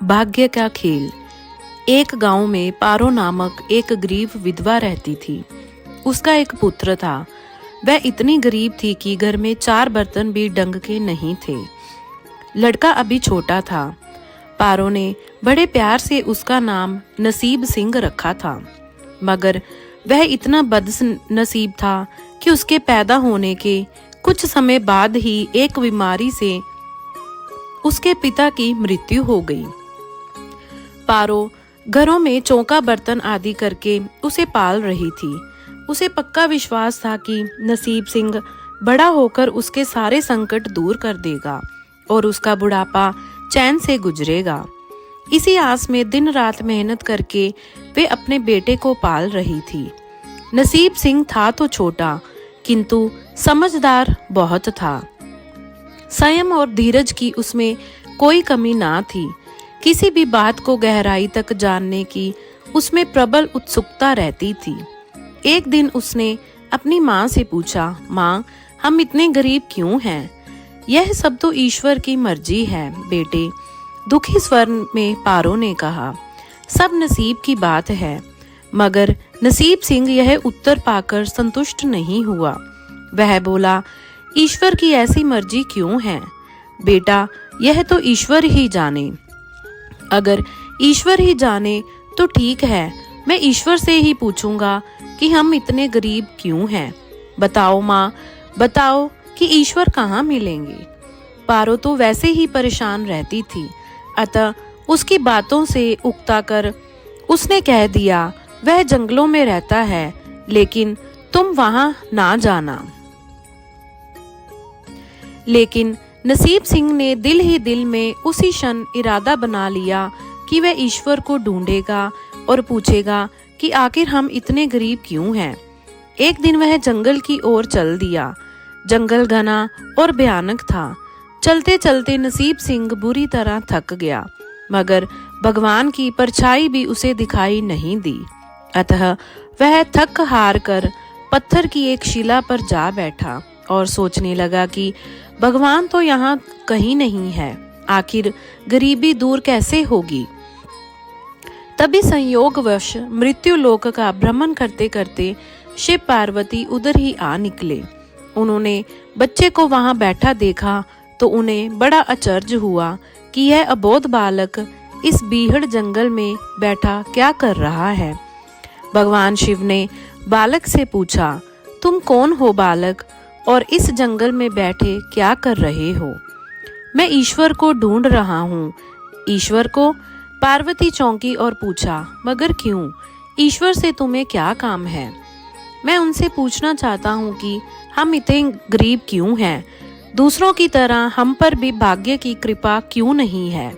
भाग्य का खेल। एक गांव में पारो नामक एक गरीब विधवा रहती थी। उसका एक पुत्र था। वह इतनी गरीब थी कि घर में 4 बर्तन भी ढंग के नहीं थे। लड़का अभी छोटा था। पारो ने बड़े प्यार से उसका नाम नसीब सिंह रखा था, मगर वह इतना बदनसीब था कि उसके पैदा होने के कुछ समय बाद ही एक बीमारी से उसके पिता की मृत्यु हो गई। पारो घरों में चौका बर्तन आदि करके उसे पाल रही थी। उसे पक्का विश्वास था कि नसीब सिंह बड़ा होकर उसके सारे संकट दूर कर देगा और उसका बुढ़ापा चैन से गुजरेगा। इसी आस में दिन रात मेहनत करके वे अपने बेटे को पाल रही थी। नसीब सिंह था तो छोटा, किंतु समझदार बहुत था। संयम और धीरज की उसमें कोई कमी ना थी। किसी भी बात को गहराई तक जानने की उसमें प्रबल उत्सुकता रहती थी। एक दिन उसने अपनी माँ से पूछा, माँ, हम इतने गरीब क्यों हैं? यह सब तो ईश्वर की मर्जी है बेटे, दुखी स्वर में पारो ने कहा। सब नसीब की बात है। मगर नसीब सिंह यह उत्तर पाकर संतुष्ट नहीं हुआ। वह बोला, ईश्वर की ऐसी मर्जी क्यों है? बेटा, यह तो ईश्वर ही जाने। अगर ईश्वर ही जाने तो ठीक है, मैं ईश्वर से ही पूछूंगा कि हम इतने गरीब क्यों हैं। बताओ माँ, बताओ कि ईश्वर कहाँ मिलेंगे। पारो तो वैसे ही परेशान रहती थी, अतः उसकी बातों से उकता कर उसने कह दिया, वह जंगलों में रहता है, लेकिन तुम वहां ना जाना। लेकिन नसीब सिंह ने दिल ही दिल में उसी क्षण इरादा बना लिया कि वह ईश्वर को ढूंढेगा और पूछेगा कि आखिर हम इतने गरीब क्यों हैं। एक दिन वह जंगल की ओर चल दिया। जंगल घना और भयानक था। चलते चलते नसीब सिंह बुरी तरह थक गया, मगर भगवान की परछाई भी उसे दिखाई नहीं दी। अतः वह थक हार कर पत्थर की एक शिला पर जा बैठा और सोचने लगा कि भगवान तो यहाँ कहीं नहीं है, आखिर गरीबी दूर कैसे होगी। तभी संयोगवश मृत्यु लोक का भ्रमण करते करते शिव पार्वती उधर ही आ निकले। उन्होंने बच्चे को वहां बैठा देखा तो उन्हें बड़ा आश्चर्य हुआ कि यह अबोध बालक इस बीहड़ जंगल में बैठा क्या कर रहा है। भगवान शिव ने बालक से पूछा, तुम कौन हो बालक, और इस जंगल में बैठे क्या कर रहे हो? मैं ईश्वर को ढूंढ रहा हूँ। ईश्वर को? पार्वती चौंकी और पूछा, मगर क्यों? ईश्वर से तुम्हें क्या काम है? मैं उनसे पूछना चाहता हूँ कि हम इतने गरीब क्यों हैं? दूसरों की तरह हम पर भी भाग्य की कृपा क्यों नहीं है?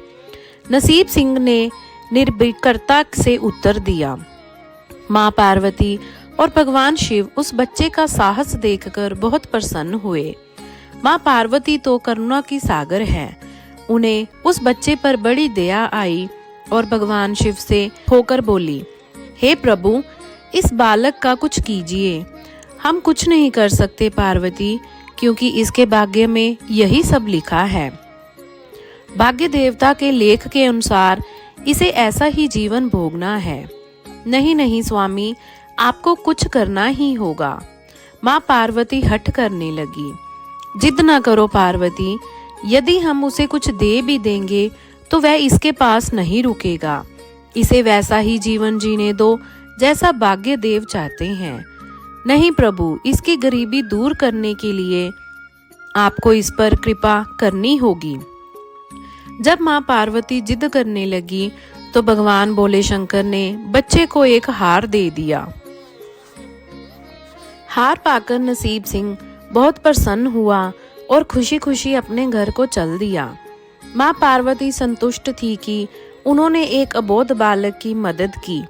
नसीब सिंह ने निर्भीकता से उत्तर दिया। माँ पार्वती और भगवान शिव उस बच्चे का साहस देखकर बहुत प्रसन्न हुए। माँ पार्वती तो करुणा की सागर है। उन्हें उस बच्चे पर बड़ी दया आई और भगवान शिव से होकर बोली, हे प्रभु, इस बालक का कुछ कीजिए। हम कुछ नहीं कर सकते पार्वती, क्योंकि इसके भाग्य में यही सब लिखा है। भाग्य देवता के लेख के अनुसार इसे ऐसा ही जीवन भोगना है। नहीं नहीं स्वामी, आपको कुछ करना ही होगा। माँ पार्वती हठ करने लगी। जिद न करो पार्वती, यदि हम उसे कुछ दे भी देंगे तो वह इसके पास नहीं रुकेगा। इसे वैसा ही जीवन जीने दो जैसा भाग्य देव चाहते हैं। नहीं प्रभु, इसकी गरीबी दूर करने के लिए आपको इस पर कृपा करनी होगी। जब माँ पार्वती जिद करने लगी तो भगवान भोले शंकर ने बच्चे को एक हार दे दिया। हार पाकर नसीब सिंह बहुत प्रसन्न हुआ और खुशी खुशी अपने घर को चल दिया। माँ पार्वती संतुष्ट थी कि उन्होंने एक अबोध बालक की मदद की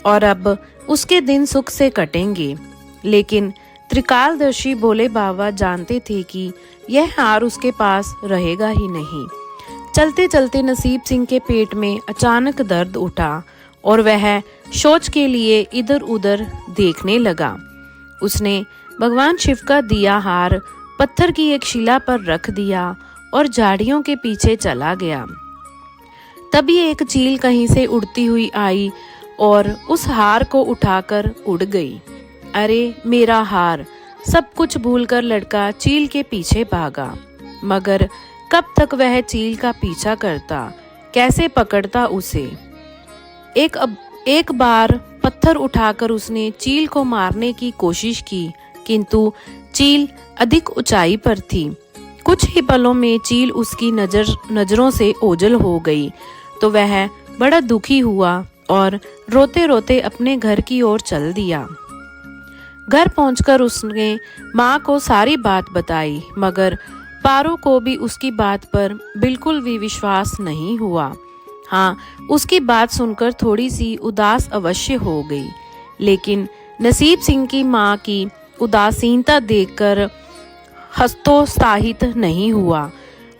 और अब उसके दिन सुख से कटेंगे। लेकिन त्रिकालदर्शी भोले बाबा जानते थे कि यह हार उसके पास रहेगा ही नहीं। चलते चलते नसीब सिंह के पेट में अचानक दर्द उठा और वह शौच के लिए इधर उधर देखने लगा। उसने भगवान शिव का दिया हार पत्थर की एक शिला पर रख दिया और झाड़ियों के पीछे चला गया। तभी एक चील कहीं से उड़ती हुई आई और उस हार को उठाकर उड़ गई। अरे मेरा हार! सब कुछ भूलकर लड़का चील के पीछे भागा, मगर कब तक वह चील का पीछा करता, कैसे पकड़ता उसे। एक बार पत्थर उठाकर उसने चील को मारने की कोशिश की, किंतु चील अधिक ऊंचाई पर थी। कुछ ही पलों में चील उसकी नजरों से ओझल हो गई तो वह बड़ा दुखी हुआ और रोते रोते अपने घर की ओर चल दिया। घर पहुंचकर उसने माँ को सारी बात बताई, मगर पारो को भी उसकी बात पर बिल्कुल भी विश्वास नहीं हुआ। हाँ, उसकी बात सुनकर थोड़ी सी उदास अवश्य हो गई, लेकिन नसीब सिंह की माँ की उदासीनता देखकर हतोत्साहित नहीं हुआ।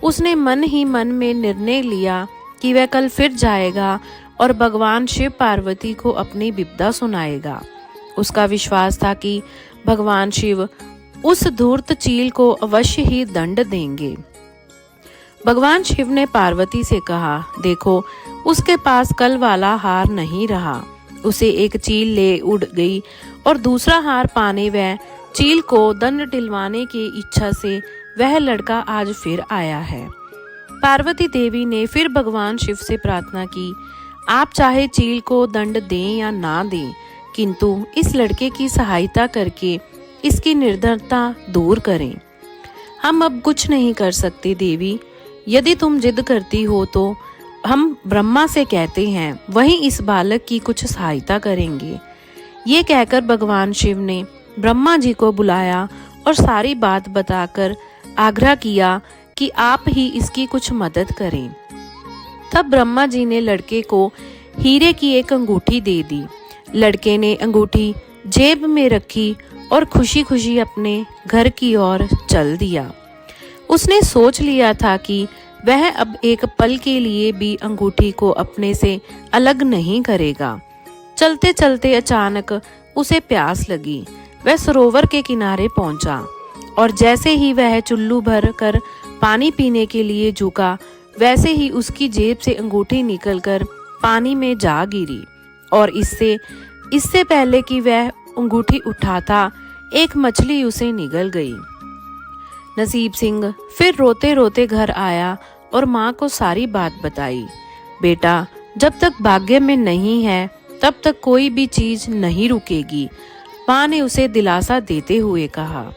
उसने मन ही मन में निर्णय लिया कि वह कल फिर जाएगा और भगवान शिव पार्वती को अपनी विपदा सुनाएगा। उसका विश्वास था कि भगवान शिव उस धूर्त चील को अवश्य ही दंड देंगे। भगवान शिव ने पार्वती से कहा, देखो, उसके पास कल वाला हार नहीं रहा। उसे एक चील ले उड़ गई और दूसरा हार पाने व चील को दंड दिलवाने की इच्छा से वह लड़का आज फिर आया है। पार्वती देवी ने फिर भगवान शिव से प्रार्थना की, आप चाहे चील को दंड दें या ना दें, किंतु इस लड़के की सहायता करके इसकी निर्धनता दूर करें। हम अब कुछ नहीं कर सकते देवी, यदि तुम जिद करती हो तो हम ब्रह्मा से कहते हैं, वही इस बालक की कुछ सहायता करेंगे। ये कहकर भगवान शिव ने ब्रह्मा जी को बुलाया और सारी बात बताकर आग्रह किया कि आप ही इसकी कुछ मदद करें। तब ब्रह्मा जी ने लड़के को हीरे की एक अंगूठी दे दी। लड़के ने अंगूठी जेब में रखी और खुशी खुशी अपने घर की ओर चल दिया। उसने सोच लिया था कि वह अब एक पल के लिए भी अंगूठी को अपने से अलग नहीं करेगा। चलते चलते अचानक उसे प्यास लगी। वह सरोवर के किनारे पहुंचा और जैसे ही वह चुल्लू भर कर पानी पीने के लिए झुका, वैसे ही उसकी जेब से अंगूठी निकलकर पानी में जा गिरी और इससे पहले कि वह अंगूठी उठाता, एक मछली उसे निगल गई। नसीब सिंह फिर रोते रोते घर आया और माँ को सारी बात बताई। बेटा, जब तक भाग्य में नहीं है तब तक कोई भी चीज नहीं रुकेगी, माँ ने उसे दिलासा देते हुए कहा।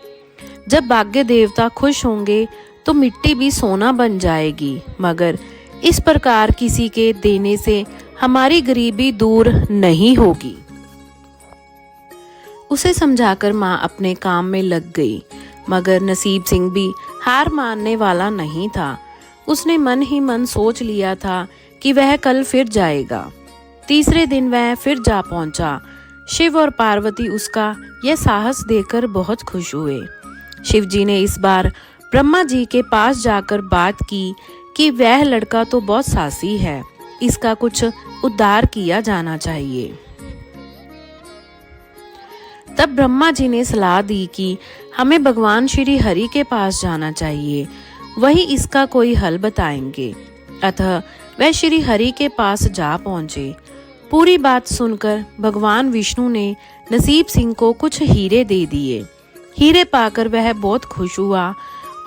जब भाग्य देवता खुश होंगे तो मिट्टी भी सोना बन जाएगी, मगर इस प्रकार किसी के देने से हमारी गरीबी दूर नहीं होगी। उसे समझाकर माँ अपने काम में लग गई, मगर नसीब सिंह भी हार मानने वाला नहीं था। उसने मन ही मन सोच लिया था कि वह कल फिर जाएगा। तीसरे दिन वह फिर जा पहुंचा। शिव और पार्वती उसका यह साहस देखकर बहुत खुश हुए। शिव जी ने इस बार ब्रह्मा जी के पास जाकर बात की कि वह लड़का तो बहुत साहसी है, इसका कुछ उद्धार किया जाना चाहिए। तब ब्रह्मा जी ने सलाह दी कि हमें भगवान श्री हरि के पास जाना चाहिए, वही इसका कोई हल बताएंगे। अतः वह श्री हरि के पास जा पहुंचे। पूरी बात सुनकर भगवान विष्णु ने नसीब सिंह को कुछ हीरे दे दिए। हीरे पाकर वह बहुत खुश हुआ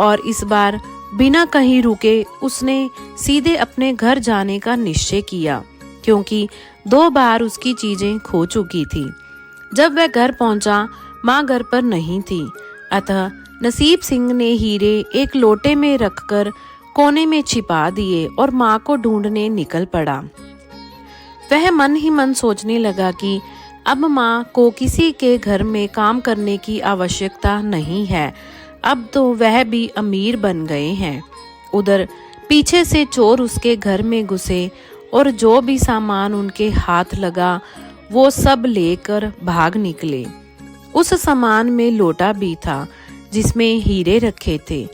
और इस बार बिना कहीं रुके उसने सीधे अपने घर जाने का निश्चय किया, क्योंकि 2 बार उसकी चीजें खो चुकी थी। जब वह घर पहुंचा, माँ घर पर नहीं थी, अतः नसीब सिंह ने हीरे एक लोटे में रखकर कोने में छिपा दिए और माँ को ढूंढने निकल पड़ा। वह मन ही मन सोचने लगा कि अब माँ को किसी के घर में काम करने की आवश्यकता नहीं है, अब तो वह भी अमीर बन गए हैं। उधर पीछे से चोर उसके घर में घुसे और जो भी सामान उनके हाथ लगा वो सब लेकर भाग निकले। उस सामान में लोटा भी था जिसमें हीरे रखे थे।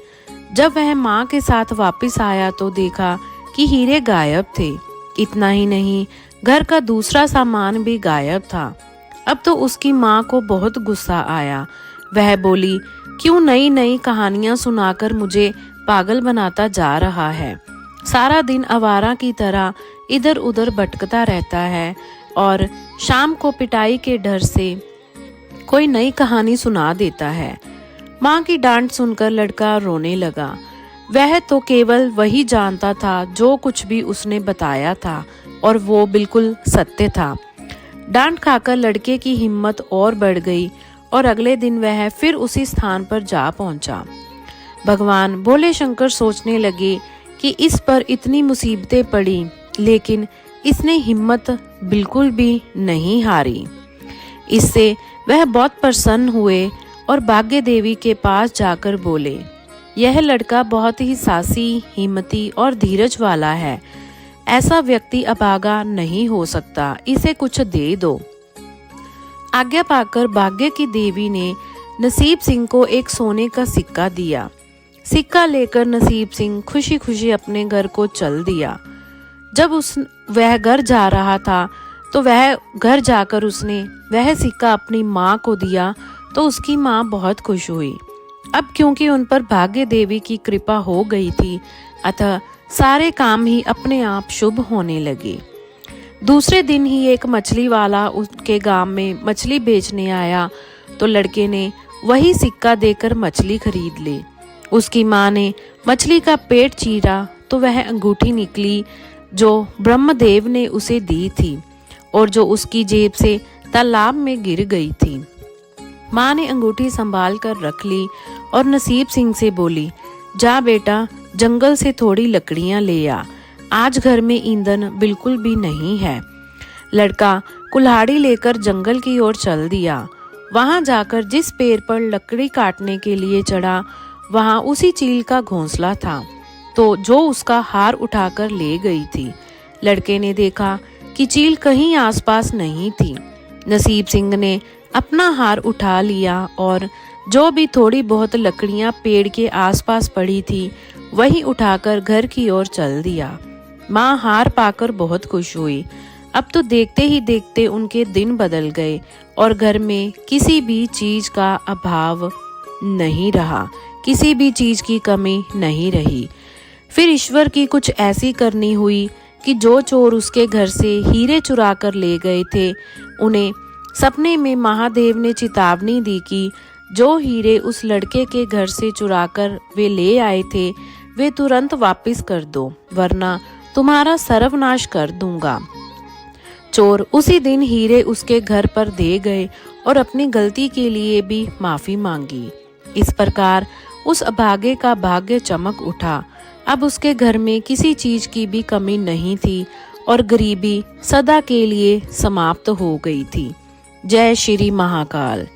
जब वह माँ के साथ वापस आया तो देखा कि हीरे गायब थे। इतना ही नहीं, घर का दूसरा सामान भी गायब था। अब तो उसकी माँ को बहुत गुस्सा आया। वह बोली, क्यों नई नई कहानियां सुनाकर मुझे पागल बनाता जा रहा है। सारा दिन आवारा की तरह इधर उधर भटकता रहता है और शाम को पिटाई के डर से कोई नई कहानी सुना देता है। माँ की डांट सुनकर लड़का रोने लगा। वह तो केवल वही जानता था जो कुछ भी उसने बताया था और वो बिल्कुल सत्य था। डांट खाकर लड़के की हिम्मत और बढ़ गई और अगले दिन वह फिर उसी स्थान पर जा पहुंचा। भगवान भोले शंकर सोचने लगे कि इस पर इतनी मुसीबतें पड़ी, लेकिन इसने हिम्मत बिल्कुल भी नहीं हारी। इससे वह बहुत प्रसन्न हुए और भाग्य देवी के पास जाकर बोले, यह लड़का बहुत ही साहसी, हिम्मती और धीरज वाला है। ऐसा व्यक्ति अभागा नहीं हो सकता, इसे कुछ दे दो। आज्ञा पाकर भाग्य की देवी ने नसीब सिंह को एक सोने का सिक्का दिया। सिक्का लेकर नसीब सिंह खुशी खुशी अपने घर को चल दिया। जब वह घर जा रहा था तो वह घर जाकर उसने वह सिक्का अपनी माँ को दिया तो उसकी माँ बहुत खुश हुई। अब क्योंकि उन पर भाग्य देवी की कृपा हो गई थी, अतः सारे काम ही अपने आप शुभ होने लगे। दूसरे दिन ही एक मछली वाला उसके गांव में मछली बेचने आया तो लड़के ने वही सिक्का देकर मछली खरीद ली। उसकी माँ ने मछली का पेट चीरा तो वह अंगूठी निकली जो ब्रह्मदेव ने उसे दी थी और जो उसकी जेब से तालाब में गिर गई थी। माँ ने अंगूठी संभाल कर रख ली और नसीब सिंह से बोली, जा बेटा, जंगल से थोड़ी लकड़ियां ले आ, आज घर में ईंधन बिल्कुल भी नहीं है। लड़का कुल्हाड़ी लेकर जंगल की ओर चल दिया। वहां जाकर जिस पेड़ पर लकड़ी काटने के लिए चढ़ा, वहां उसी चील का घोंसला था तो जो उसका हार उठाकर ले गई थी। लड़के ने देखा कि चील कहीं आसपास नहीं थी। नसीब सिंह ने अपना हार उठा लिया और जो भी थोड़ी बहुत लकड़ियां पेड़ के आसपास पड़ी थी वही उठाकर घर की ओर चल दिया। माँ हार पाकर बहुत खुश हुई। अब तो देखते ही देखते उनके दिन बदल गए और घर में किसी भी चीज का अभाव नहीं रहा, किसी भी चीज की कमी नहीं रही। फिर ईश्वर की कुछ ऐसी करनी हुई कि जो चोर उसके घर से हीरे चुरा कर ले गए थे, उन्हें सपने में महादेव ने चेतावनी दी कि जो हीरे उस लड़के के घर से चुराकर वे ले आए थे वे तुरंत वापस कर दो, वरना तुम्हारा सर्वनाश कर दूंगा। चोर उसी दिन हीरे उसके घर पर दे गए और अपनी गलती के लिए भी माफी मांगी। इस प्रकार उस अभागे का भाग्य चमक उठा। अब उसके घर में किसी चीज की भी कमी नहीं थी और गरीबी सदा के लिए समाप्त हो गई थी। जय श्री महाकाल।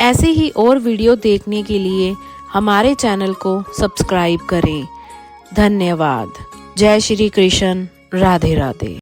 ऐसे ही और वीडियो देखने के लिए हमारे चैनल को सब्सक्राइब करें। धन्यवाद। जय श्री कृष्ण। राधे राधे।